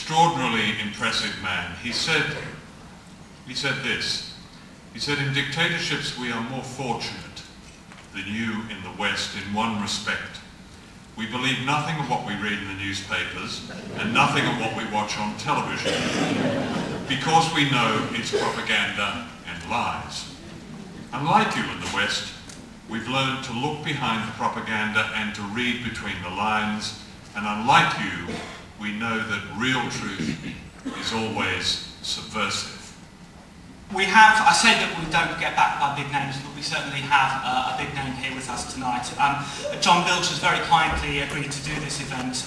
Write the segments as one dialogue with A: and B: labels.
A: extraordinarily impressive man. He said this. He said, "In dictatorships we are more fortunate than you in the West in one respect. We believe nothing of what we read in the newspapers and nothing of what we watch on television, because we know it's propaganda and lies. Unlike you in the West, we've learned to look behind the propaganda and to read between the lines, and unlike you, we know that real truth is always subversive."
B: We have, I say that we don't get backed by big names, but we certainly have a big name here with us tonight. John Pilger has very kindly agreed to do this event.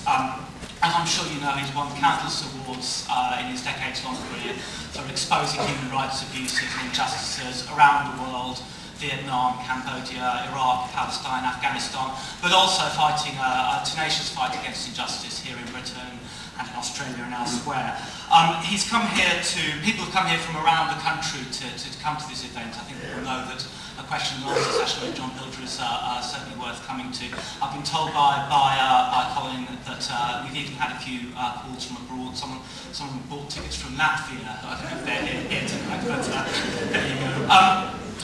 B: As I'm sure you know, he's won countless awards in his decades-long career for exposing human rights abuses and injustices around the world: Vietnam, Cambodia, Iraq, Palestine, Afghanistan, but also fighting a tenacious fight against injustice here in Britain and in Australia and elsewhere. People have come here from around the country to come to this event. I think we all know that a question and answer session with John Pilger is certainly worth coming to. I've been told by Colin that we've even had a few calls from abroad. Someone bought tickets from Latvia. I don't know if they're here tonight, but there you go.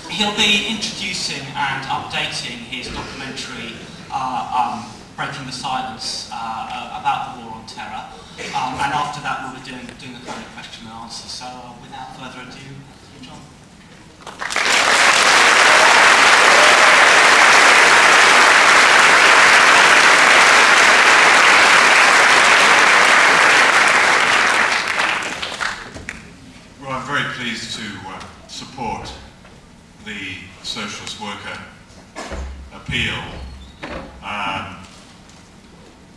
B: He'll be introducing and updating his documentary, Breaking the Silence, about the war on terror. And after that we'll be doing a kind of question and answer. So without further ado, John.
A: Well, I'm very pleased to support the socialist worker appeal,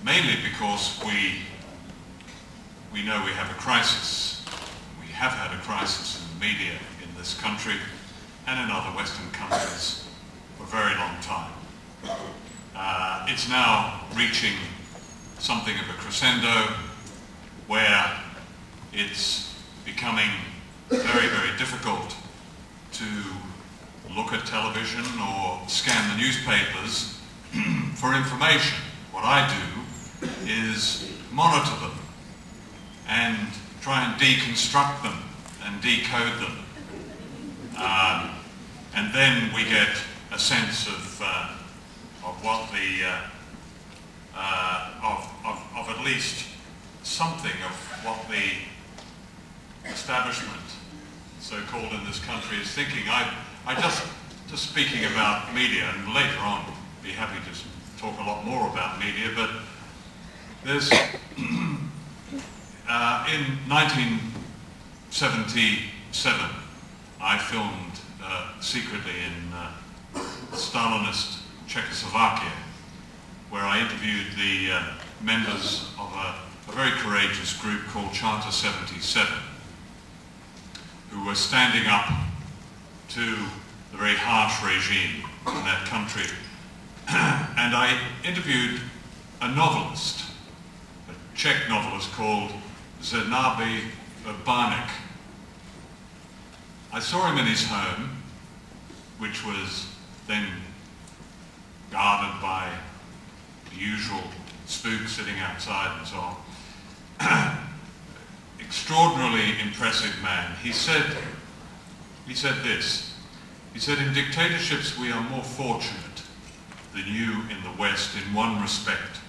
A: mainly because we know we have a crisis. We have had a crisis in the media in this country and in other Western countries for a very long time. It's now reaching something of a crescendo where it's becoming very, very difficult to look at television or scan the newspapers for information. What I do is monitor them and try and deconstruct them and decode them. And then we get a sense of what the, of at least something of what the establishment, so-called, in this country is thinking. I just speaking about media, and later on be happy to talk a lot more about media, but there's in 1977 I filmed secretly in Stalinist Czechoslovakia, where I interviewed the members of a very courageous group called Charter 77, who were standing up to the very harsh regime in that country. And I interviewed a novelist, a Czech novelist called Zdeněk Barnek. I saw him in his home, which was then guarded by the usual spooks sitting outside and so on. Extraordinarily impressive man. He said this. He said, "In dictatorships we are more fortunate than you in the West in one respect.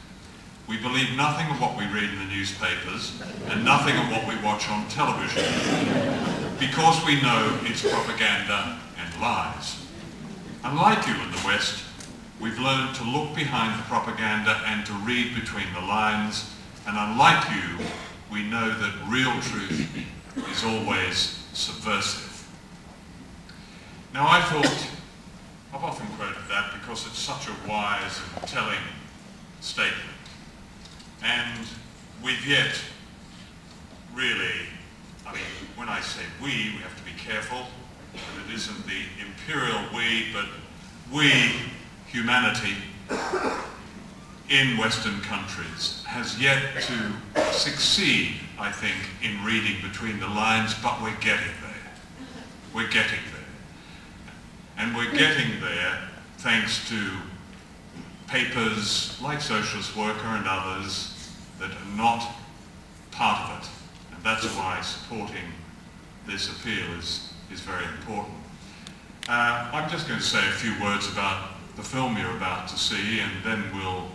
A: We believe nothing of what we read in the newspapers and nothing of what we watch on television, because we know it's propaganda and lies. Unlike you in the West, we've learned to look behind the propaganda and to read between the lines, and unlike you, we know that real truth is always subversive." Now I thought, I've often quoted that because it's such a wise and telling statement. And we've yet really, I mean, when I say we have to be careful that it isn't the imperial we, but we, humanity, in Western countries, has yet to succeed, I think, in reading between the lines, but we're getting there. We're getting there. And we're getting there thanks to papers like Socialist Worker and others that are not part of it. that's why supporting this appeal is very important. I'm just going to say a few words about the film you're about to see, and then we'll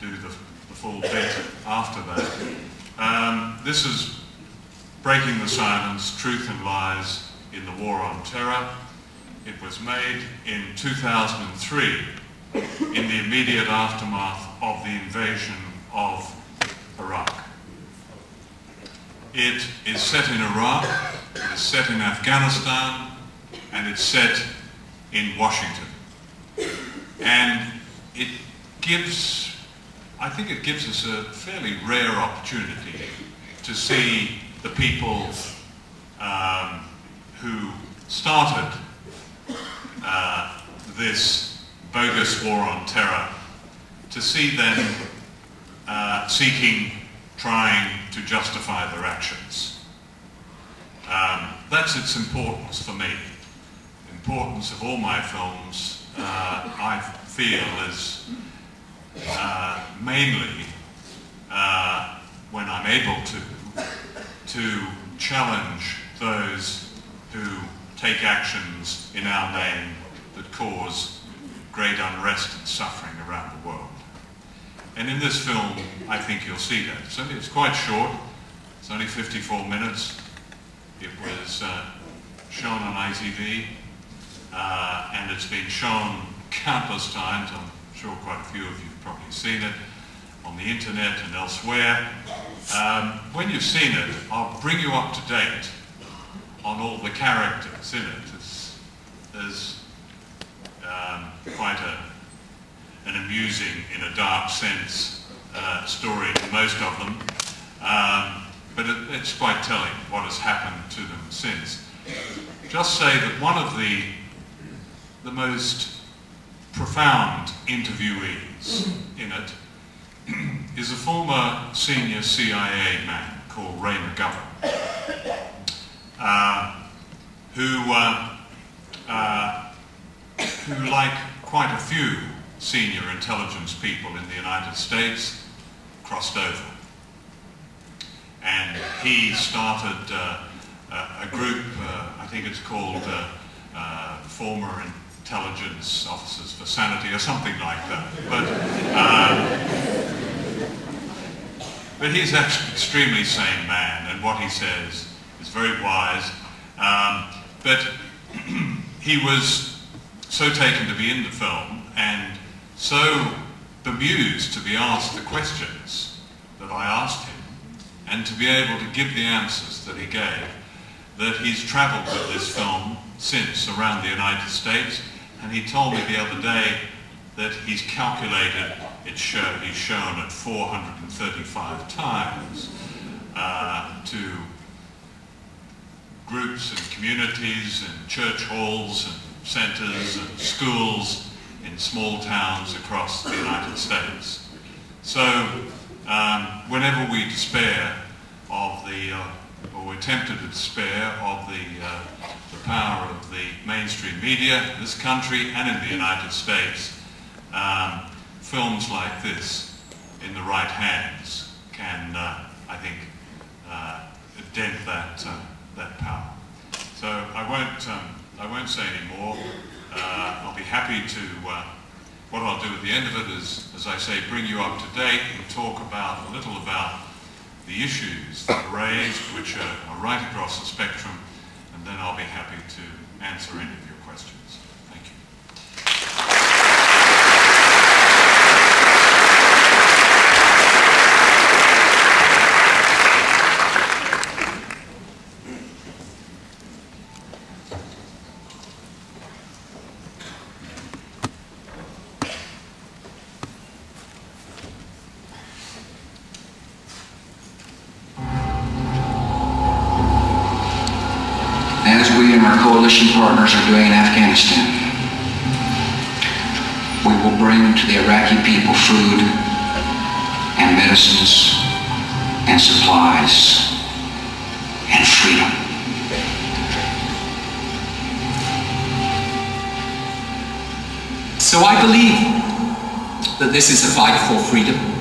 A: do the full bit after that. This is Breaking the Silence, Truth and Lies in the War on Terror. It was made in 2003 in the immediate aftermath of the invasion of Iraq. It is set in Iraq, it is set in Afghanistan, and it's set in Washington. And it gives, I think it gives us a fairly rare opportunity to see the people who started this bogus war on terror, to see them trying to justify their actions. That's its importance for me. The importance of all my films, I feel, is mainly, when I'm able to challenge those who take actions in our name that cause great unrest and suffering around the world. And in this film, I think you'll see that. It's quite short. It's only 54 minutes. It was shown on ITV, and it's been shown countless times. I'm sure quite a few of you have probably seen it on the internet and elsewhere. When you've seen it, I'll bring you up to date on all the characters in it. There's quite an amusing, in a dark sense, story to most of them, but it's quite telling what has happened to them since. Just say that one of the most profound interviewees in it is a former senior CIA man called Ray McGovern, who, like quite a few senior intelligence people in the United States, crossed over. And he started a group, I think it's called Former Intelligence Officers for Sanity or something like that. But he's actually an extremely sane man, and what he says is very wise. But he was so taken to be in the film and so bemused to be asked the questions that I asked him and to be able to give the answers that he gave, that he's travelled with this film since around the United States, and he told me the other day that he's calculated he's shown at 435 times to groups and communities and church halls and centres and schools in small towns across the United States. So whenever we despair of or we're tempted to despair of the power of the mainstream media in this country and in the United States, films like this, in the right hands, can, I think, dent that power. So I won't say any more. I'll be happy to, what I'll do at the end of it is, as I say, bring you up to date and talk a little about the issues that are raised, which are right across the spectrum, and then I'll be happy to answer any of your questions. Thank you.
C: Coalition partners are doing in Afghanistan. We will bring to the Iraqi people food and medicines and supplies and freedom.
D: So I believe that this is a fight for freedom.